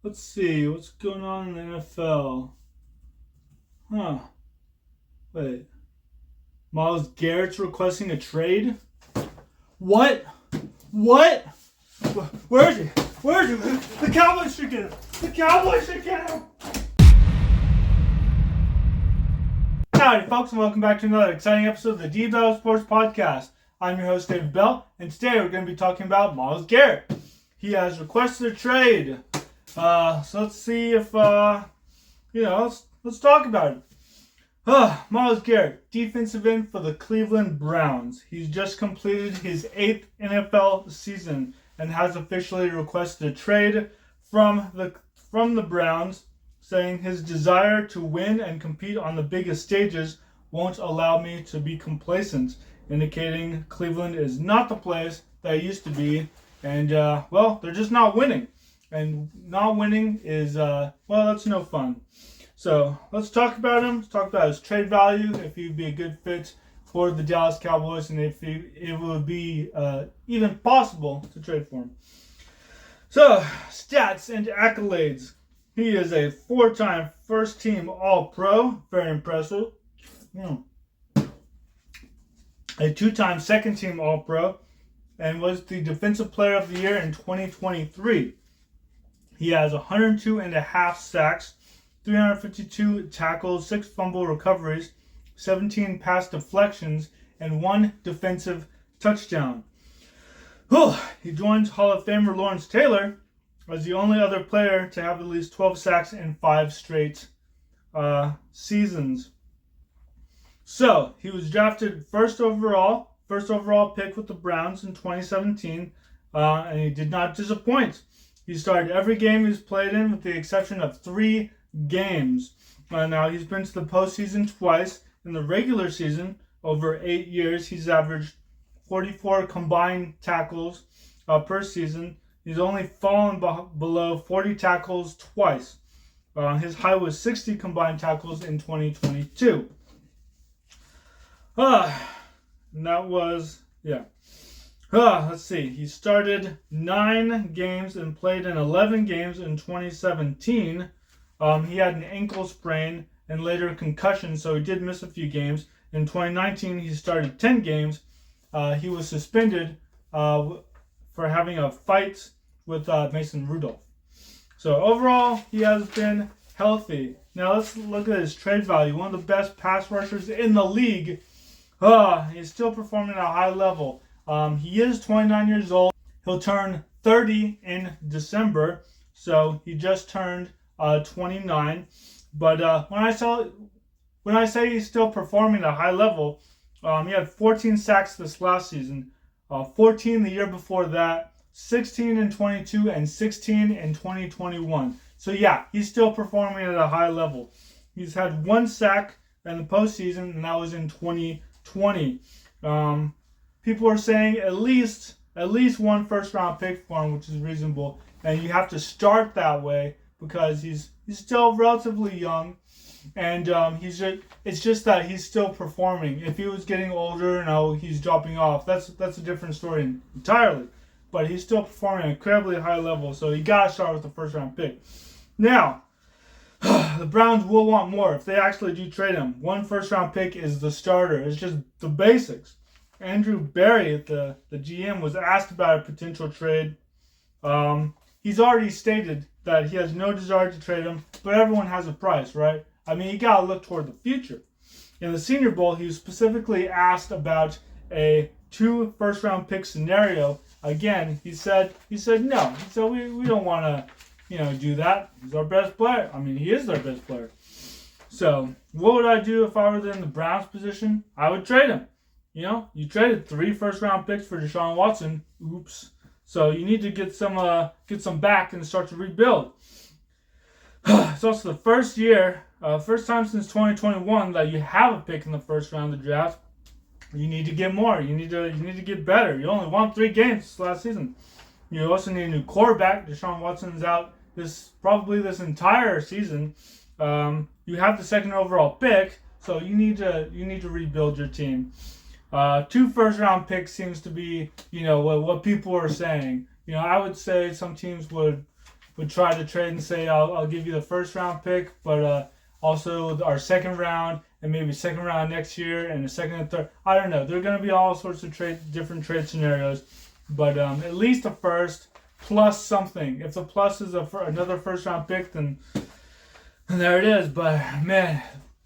Let's see what's going on in the NFL. Huh? Wait. Myles Garrett's requesting a trade. What? What? Where is he? Where is he? The Cowboys should get him. The Cowboys should get him. Howdy, folks, and welcome back to another exciting episode of the D-Bell Sports Podcast. I'm your host, David Bell, and today we're going to be talking about Myles Garrett. He has requested a trade. So let's see if, let's talk about it. Myles Garrett, defensive end for the Cleveland Browns. He's just completed his 8th NFL season and has officially requested a trade from the Browns, saying his desire to win and compete on the biggest stages won't allow me to be complacent, indicating Cleveland is not the place that it used to be, and, they're just not winning. And not winning is, that's no fun. So let's talk about him. Let's talk about his trade value, if he'd be a good fit for the Dallas Cowboys, and if it would be even possible to trade for him. So, stats and accolades. He is a 4-time first-team All-Pro. Very impressive. A 2-time second-team All-Pro, and was the Defensive Player of the Year in 2023. He has 102.5 sacks, 352 tackles, 6 fumble recoveries, 17 pass deflections, and 1 defensive touchdown. He joins Hall of Famer Lawrence Taylor as the only other player to have at least 12 sacks in 5 straight seasons. So, he was drafted first overall pick with the Browns in 2017, and he did not disappoint. He started every game he's played in with the exception of 3 games. Now, he's been to the postseason twice. In the regular season, over 8 years, he's averaged 44 combined tackles per season. He's only fallen below 40 tackles twice. His high was 60 combined tackles in 2022. And that was, let's see. He started 9 games and played in 11 games in 2017. He had an ankle sprain and later a concussion, so he did miss a few games. In 2019, he started 10 games. He was suspended for having a fight with Mason Rudolph. So overall, he has been healthy. Now let's look at his trade value. One of the best pass rushers in the league. He's still performing at a high level. He is 29 years old. He'll turn 30 in December, so he just turned 29. But when I say he's still performing at a high level, he had 14 sacks this last season, 14 the year before that, 16 in 22, and 16 in 2021. So yeah, he's still performing at a high level. He's had 1 sack in the postseason, and that was in 2020. People are saying at least 1 first-round pick for him, which is reasonable, and you have to start that way because he's still relatively young, and it's just that he's still performing. If he was getting older and he's dropping off, that's a different story entirely. But he's still performing at an incredibly high level, so you gotta start with the first-round pick. Now, the Browns will want more if they actually do trade him. 1 first-round pick is the starter. It's just the basics. Andrew Berry, the GM, was asked about a potential trade. He's already stated that he has no desire to trade him, but everyone has a price, right? I mean, you gotta look toward the future. In the Senior Bowl, he was specifically asked about a 2 first-round pick scenario. Again, he said no. He said we don't want to, do that. He's our best player. I mean, he is their best player. So, what would I do if I were in the Browns position? I would trade him. You traded 3 first-round picks for Deshaun Watson. Oops. So you need to get some back and start to rebuild. It's also the first time since 2021 that you have a pick in the first round of the draft. You need to get more. You need to get better. You only won 3 games last season. You also need a new quarterback. Deshaun Watson's out this entire season. You have the 2nd overall pick, so you need to rebuild your team. 2 first-round picks seems to be, what people are saying. I would say some teams would would try to trade and say, I'll give you the first round pick, but also our second round and maybe second round next year and a second and third. I don't know. There are going to be all sorts of different trade scenarios, but at least a first plus something. If the plus is another first round pick, then there it is. But man,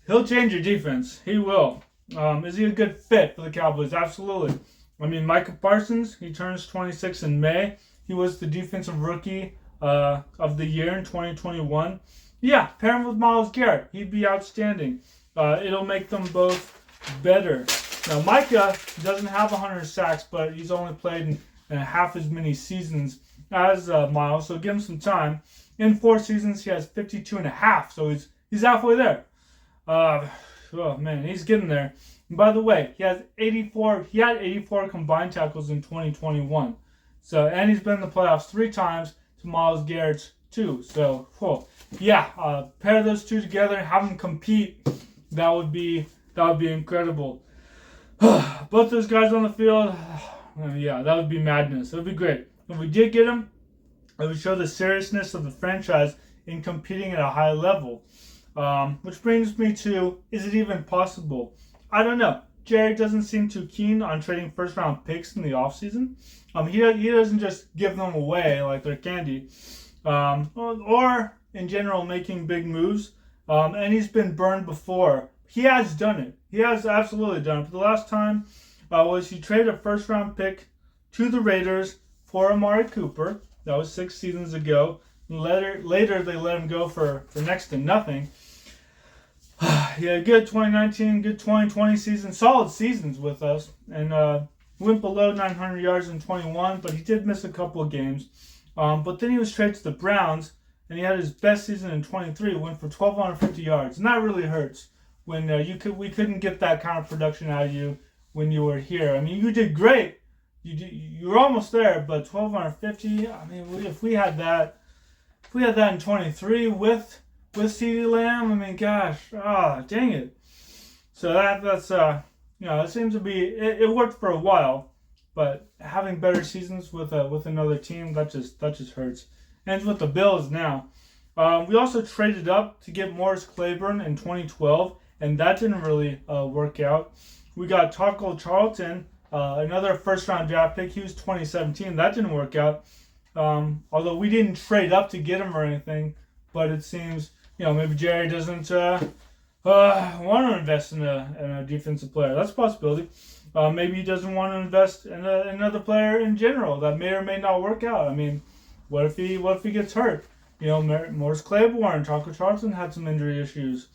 he'll change your defense. He will. Is he a good fit for the Cowboys? Absolutely. I mean, Micah Parsons, he turns 26 in May. He was the defensive rookie of the year in 2021. Yeah, pair him with Myles Garrett. He'd be outstanding. It'll make them both better. Now, Micah doesn't have 100 sacks, but he's only played in half as many seasons as Myles, so give him some time. In 4 seasons, he has 52 and a half, so he's halfway there. Oh man, he's getting there. And by the way, he had 84 combined tackles in 2021. So, and he's been in the playoffs 3 times to Myles Garrett's 2. So, pair those two together, have them compete. That would be incredible. Both those guys on the field, that would be madness. It would be great. If we did get him, it would show the seriousness of the franchise in competing at a high level. Which brings me to, is it even possible? I don't know. Jerry doesn't seem too keen on trading first round picks in the offseason. He doesn't just give them away like they're candy. Or in general making big moves. And he's been burned before. He has done it. He has absolutely done it. But the last time was he traded a first round pick to the Raiders for Amari Cooper. That was 6 seasons ago. Later they let him go for next to nothing. Good 2019, good 2020 season, solid seasons with us, and went below 900 yards in 21, but he did miss a couple of games. But then he was traded to the Browns, and he had his best season in 23, went for 1,250 yards, and that really hurts when we couldn't get that kind of production out of you when you were here. I mean, you did great, you were almost there, but 1,250. I mean, if we had that in 23 with CeeDee Lamb, I mean, gosh, dang it. So that's it seems to be it worked for a while, but having better seasons with another team, that just hurts. And it's with the Bills now. We also traded up to get Morris Claiborne in 2012, and that didn't really work out. We got Taco Charlton, another first round draft pick. He was 2017. That didn't work out. Although we didn't trade up to get him or anything, but it seems maybe Jerry doesn't want to invest in a defensive player. That's a possibility. Maybe he doesn't want to invest in another player in general. That may or may not work out. I mean, what if he gets hurt? Morris Claiborne, Taco Charlton had some injury issues.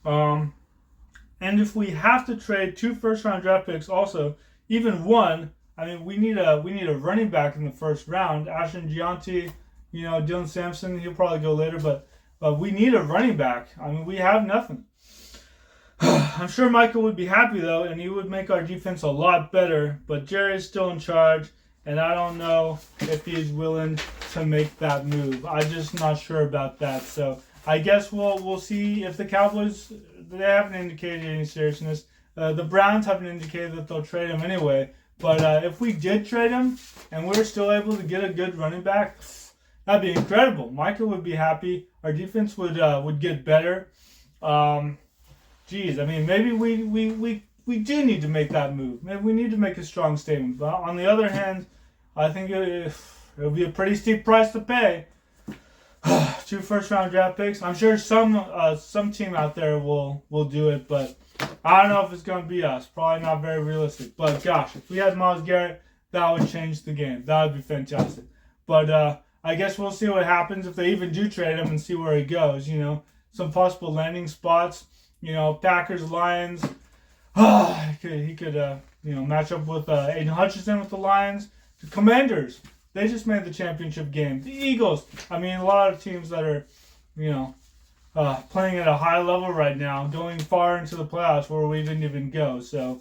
And if we have to trade 2 first-round draft picks, also even one, I mean, we need a running back in the first round. Ashton Gianti, Dylan Sampson, he'll probably go later, but we need a running back. I mean, we have nothing. I'm sure Michael would be happy, though, and he would make our defense a lot better, but Jerry's still in charge, and I don't know if he's willing to make that move. I'm just not sure about that, so I guess we'll see if the Cowboys, they haven't indicated any seriousness. The Browns haven't indicated that they'll trade him anyway, but if we did trade him, and we're still able to get a good running back, that'd be incredible. Michael would be happy. Our defense would get better. I mean, maybe we do need to make that move. Maybe we need to make a strong statement. But on the other hand, I think it'll be a pretty steep price to pay. 2 first-round draft picks. I'm sure some team out there will do it, but I don't know if it's going to be us. Probably not very realistic. But gosh, if we had Myles Garrett, that would change the game. That would be fantastic. But I guess we'll see what happens if they even do trade him and see where he goes. Some possible landing spots. Packers, Lions. He could match up with Aiden Hutchinson with the Lions. The Commanders. They just made the championship game. The Eagles. I mean, a lot of teams that are, playing at a high level right now, going far into the playoffs where we didn't even go. So,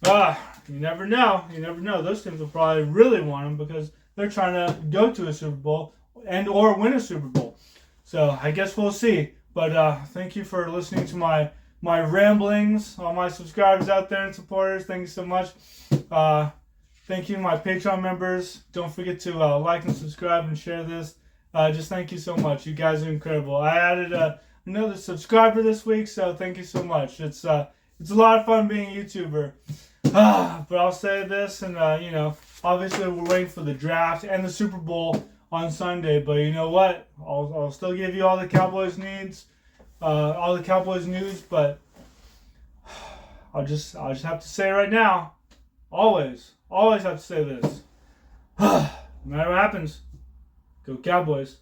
you never know. You never know. Those teams will probably really want him because they're trying to go to a Super Bowl and or win a Super Bowl. So I guess we'll see. But thank you for listening to my ramblings. All my subscribers out there and supporters, thank you so much. Thank you, my Patreon members. Don't forget to like and subscribe and share this. Just thank you so much. You guys are incredible. I added another subscriber this week, so thank you so much. It's a lot of fun being a YouTuber. But I'll say this, and obviously we're waiting for the draft and the Super Bowl on Sunday. But you know what? I'll still give you all the Cowboys news. But I'll just have to say right now, always have to say this. No matter what happens, go Cowboys.